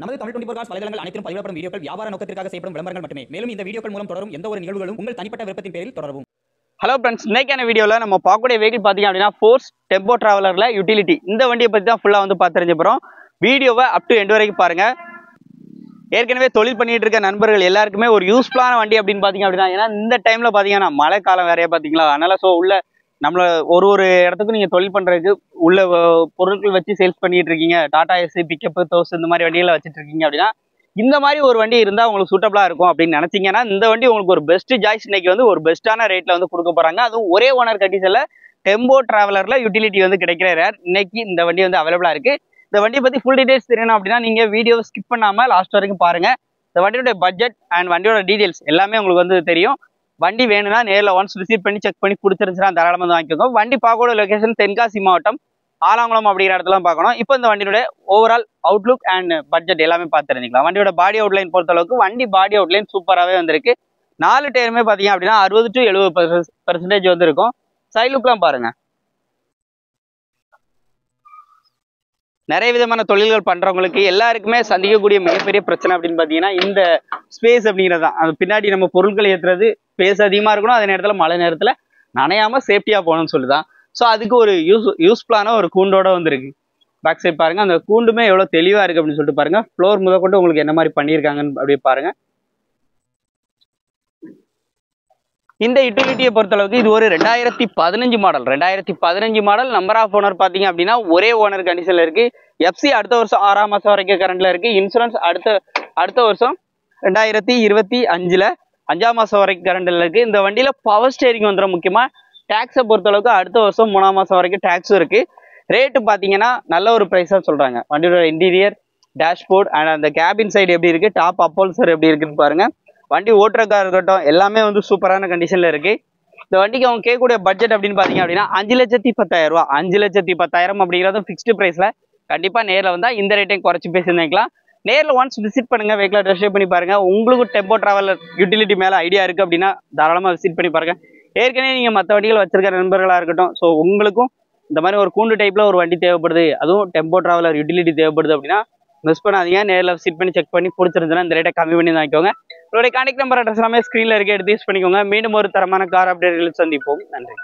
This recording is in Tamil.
நமது தமிழ் 24 காஸ் வலைதளங்கள் அனைத்தும் பதிவிடப்படும் வீடியோக்கள் வியாபார நோக்கத்திற்காக செய்யப்படும் விளம்பரங்கள் மட்டுமே. மேலும் இந்த வீடியோக்கள் மூலம் தொடரும் எந்த ஒரு நிகழ்வுகளும் உங்கள் தனிப்பட்ட விருப்பத்தின் பேரில் தொடரவும். ஹலோ ஃப்ரெண்ட்ஸ், இன்னைக்கான வீடியோவில் நம்ம பார்க்கக்கூடிய வெஹிக்கிள் பார்த்தீங்க அப்படின்னா ஃபோர்ஸ் டெம்போ டிராவலரில் யூட்டிலிட்டி இந்த வண்டியை பற்றி தான் ஃபுல்லாக வந்து பார்த்து தெரிஞ்ச போகிறோம். வீடியோவை அப் டு எண்ட் வரைக்கும் பாருங்கள். ஏற்கனவே தொழில் பண்ணிட்டு இருக்க நண்பர்கள் எல்லாருக்குமே ஒரு யூஸ்ஃபுல்லான வண்டி அப்படின்னு பார்த்தீங்க அப்படின்னா, ஏன்னா இந்த டைமில் பார்த்தீங்கன்னா மழை காலம் வேறையா பார்த்தீங்களா, அதனால ஸோ உள்ள நம்மள ஒரு இடத்துக்கும் நீங்கள் தொழில் பண்ணுறதுக்கு உள்ள பொருட்கள் வச்சு சேல்ஸ் பண்ணிட்டு இருக்கீங்க, டாடா ஏசி, பிக்கப், தோஸ் இந்த மாதிரி வண்டிகளை வச்சுட்டு இருக்கீங்க அப்படின்னா இந்த மாதிரி ஒரு வண்டி இருந்தால் உங்களுக்கு சூட்டபிளாக இருக்கும் அப்படின்னு நினச்சிங்கன்னா இந்த வண்டி உங்களுக்கு ஒரு பெஸ்ட் சாய்ஸ். இன்னைக்கு வந்து ஒரு பெஸ்ட்டான ரேட்டில் வந்து கொடுக்க போகிறாங்க. அதுவும் ஒரே ஓனர் கண்டிஷனில் டெம்போ டிராவலரில் யூட்டிலிட்டி வந்து கிடைக்கிற ரேர். இன்னைக்கு இந்த வண்டி வந்து அவைலபிளாக இருக்குது. இந்த வண்டியை பற்றி ஃபுல் டீடைல்ஸ் தெரியணும் அப்படின்னா நீங்கள் வீடியோவை ஸ்கிப் பண்ணாமல் லாஸ்ட் வரைக்கும் பாருங்கள். இந்த வண்டியோட பட்ஜெட் அண்ட் வண்டியோட டீடைல்ஸ் எல்லாமே உங்களுக்கு வந்து தெரியும். வண்டி வேணும்னா நேரில் ஒன்ஸ் விசிட் பண்ணி செக் பண்ணி பிடிச்சிருந்துச்சுன்னா தாராளமாக வந்து வாங்கிக்கோங்க. வண்டி பார்க்கக்கூடிய லொகேஷன் தென்காசி மாவட்டம் ஆலாங்குளம் அப்படிங்கிற இடத்துல பார்க்கணும். இப்போ இந்த வண்டியோட ஓவரால் அவுட்லுக் அண்ட் பட்ஜெட் எல்லாமே பார்த்து தெரிஞ்சுக்கலாம். வண்டியோட பாடி அவுட்லைன் பொறுத்த அளவுக்கு வண்டி பாடி அவுட்லைன் சூப்பராகவே வந்திருக்கு. 4 டயருமே பார்த்தீங்க அப்படின்னா 60 to 70% வந்து இருக்கும். சைட் லுக்லாம் பாருங்க. நிறைய விதமான தொழில்கள் பண்றவங்களுக்கு எல்லாருக்குமே சந்திக்கக்கூடிய மிகப்பெரிய பிரச்சனை அப்படின்னு பார்த்தீங்கன்னா இந்த ஸ்பேஸ் அப்படிங்கிறது தான். அது பின்னாடி நம்ம பொருட்கள் ஏற்றுறது ஸ்பேஸ் அதிகமாக இருக்கணும், அதே நேரத்தில் மழை நேரத்தில் நனையாம சேஃப்டியா போகணும்னு சொல்லிதான். ஸோ அதுக்கு ஒரு யூஸ்ஃபுல்லான ஒரு கூண்டோட வந்துருக்கு. பேக் சைட் பாருங்க, அந்த கூண்டுமே எவ்வளோ தெளிவாக இருக்குது அப்படின்னு சொல்லிட்டு பாருங்க. ஃப்ளோர் முதற்கொண்டு உங்களுக்கு என்ன மாதிரி பண்ணியிருக்காங்கன்னு அப்படியே பாருங்க. இந்த யூட்டிலிட்டியை பொறுத்தளவுக்கு இது ஒரு 2015 model. 2015 model. Number of owner பார்த்தீங்க அப்படின்னா ஒரே ஓனர் கண்டிஷனில் இருக்கு. எஃப்சி அடுத்த வருஷம் 6ஆம் மாதம் வரைக்கும் கரண்ட்ல இருக்கு. இன்சூரன்ஸ் அடுத்த வருஷம் 2025 5ஆம் மாதம் வரைக்கும் கரண்ட்ல இருக்கு. இந்த வண்டியில பவர் ஸ்டேரிங் வந்துடும். முக்கியமா டேக்ஸை பொறுத்தளவுக்கு அடுத்த வருஷம் 3ஆம் மாதம் வரைக்கும் டேக்ஸும் இருக்கு. ரேட்டு பார்த்தீங்கன்னா நல்ல ஒரு ப்ரைஸாக சொல்றாங்க. வண்டியோட இன்டீரியர், டேஷ்போர்ட் அண்ட் அந்த கேபின் சைடு எப்படி இருக்கு, டாப் அப்போல்சர் எப்படி இருக்குன்னு பாருங்க. வண்டி ஓட்டுறக்கா இருக்கட்டும் எல்லாமே வந்து சூப்பரான கண்டிஷன்ல இருக்கு. இந்த வண்டிக்கு அவங்க கேட்கக்கூடிய பட்ஜெட் அப்படின்னு பாத்தீங்க அப்படின்னா 5,10,000 ரூபா. 5,10,000 அப்படிங்கிறது ஃபிக்ஸ்டு பிரைஸ்ல. கண்டிப்பா நேரில் வந்தா இந்த ரேட்டையும் குறைச்சி பேசியிருந்தீங்களா. நேரில் ஒன்ஸ் விசிட் பண்ணுங்க, வெஹிக்கிளை டெஸ்ட் பண்ணி பாருங்க. உங்களுக்கு டெம்போ டிராவலர் யூட்டிலிட்டி மேல ஐடியா இருக்கு அப்படின்னா தாராளமா விசிட் பண்ணி பாருங்க. ஏற்கனவே நீங்க மற்ற வண்டிகள் வச்சிருக்கிற நண்பர்களா இருக்கட்டும், ஸோ உங்களுக்கும் இந்த மாதிரி ஒரு கூண்டு டைப்ல ஒரு வண்டி தேவைப்படுது, அதுவும் டெம்போ டிராவலர் யூட்டிலிட்டி தேவைப்படுது அப்படின்னா மிஸ் பண்ணாதீங்க. நேரில் விசிட் பண்ணி செக் பண்ணி பிடிச்சிருந்துச்சுன்னா இந்த ரேட்டை கம்மி பண்ணி வாங்கிக்கோங்க. உங்களுடைய கான்டாக்ட் நம்பர் அட்ரஸ் எல்லாமே ஸ்க்ரீனில் இருக்க எடுத்து யூஸ் பண்ணிக்கோங்க. மீண்டும் ஒரு தரமான கார் அப்டேட்களில் சந்திப்போம். நன்றி.